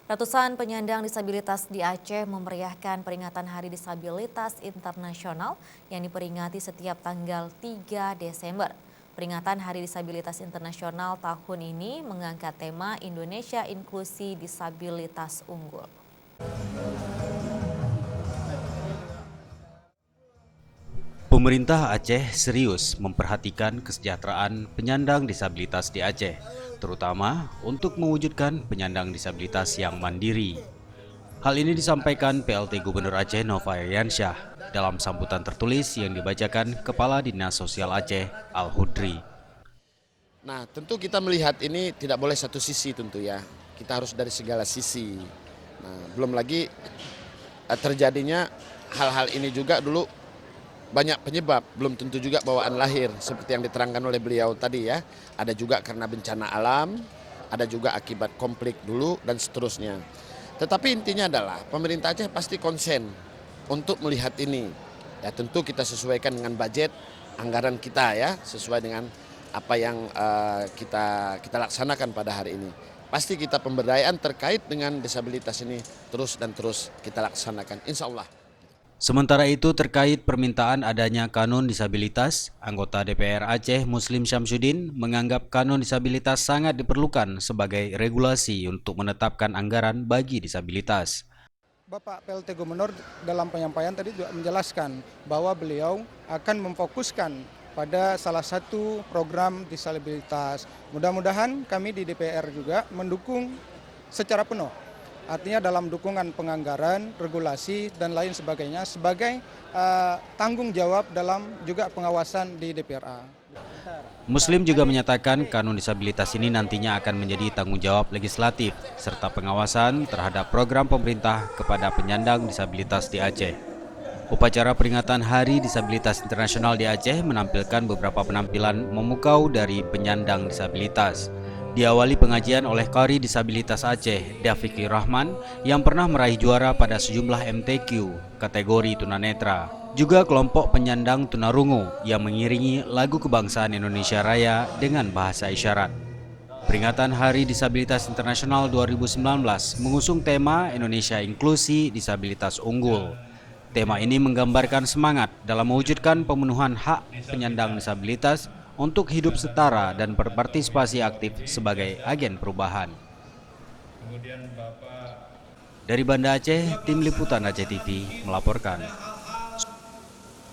Ratusan penyandang disabilitas di Aceh memeriahkan peringatan Hari Disabilitas Internasional yang diperingati setiap tanggal 3 Desember. Peringatan Hari Disabilitas Internasional tahun ini mengangkat tema Indonesia Inklusi Disabilitas Unggul. Pemerintah Aceh serius memperhatikan kesejahteraan penyandang disabilitas di Aceh, terutama untuk mewujudkan penyandang disabilitas yang mandiri. Hal ini disampaikan PLT Gubernur Aceh Nova Iriansyah dalam sambutan tertulis yang dibacakan Kepala Dinas Sosial Aceh Al-Hudri. Nah, tentu kita melihat ini tidak boleh satu sisi tentu ya. Kita harus dari segala sisi. Nah, belum lagi terjadinya hal-hal ini juga dulu banyak penyebab, belum tentu juga bawaan lahir seperti yang diterangkan oleh beliau tadi ya. Ada juga karena bencana alam, ada juga akibat konflik dulu dan seterusnya. Tetapi intinya adalah pemerintah Aceh pasti konsen untuk melihat ini. Ya tentu kita sesuaikan dengan budget anggaran kita ya, sesuai dengan apa yang kita laksanakan pada hari ini. Pasti kita pemberdayaan terkait dengan disabilitas ini terus kita laksanakan, insya Allah. Sementara itu terkait permintaan adanya kanun disabilitas, anggota DPR Aceh Muslim Syamsuddin menganggap kanun disabilitas sangat diperlukan sebagai regulasi untuk menetapkan anggaran bagi disabilitas. Bapak PLT Gubernur dalam penyampaian tadi juga menjelaskan bahwa beliau akan memfokuskan pada salah satu program disabilitas. Mudah-mudahan kami di DPR juga mendukung secara penuh. Artinya dalam dukungan penganggaran, regulasi, dan lain sebagainya sebagai tanggung jawab dalam juga pengawasan di DPRA. Muslim juga menyatakan kanun disabilitas ini nantinya akan menjadi tanggung jawab legislatif serta pengawasan terhadap program pemerintah kepada penyandang disabilitas di Aceh. Upacara peringatan Hari Disabilitas Internasional di Aceh menampilkan beberapa penampilan memukau dari penyandang disabilitas. Diawali pengajian oleh Qari Disabilitas Aceh, Dafiqi Rahman, yang pernah meraih juara pada sejumlah MTQ kategori tunanetra. Juga kelompok penyandang tunarungu yang mengiringi lagu kebangsaan Indonesia Raya dengan bahasa isyarat. Peringatan Hari Disabilitas Internasional 2019 mengusung tema Indonesia Inklusi Disabilitas Unggul. Tema ini menggambarkan semangat dalam mewujudkan pemenuhan hak penyandang disabilitas untuk hidup setara dan berpartisipasi aktif sebagai agen perubahan. Dari Banda Aceh, Tim Liputan Aceh TV melaporkan.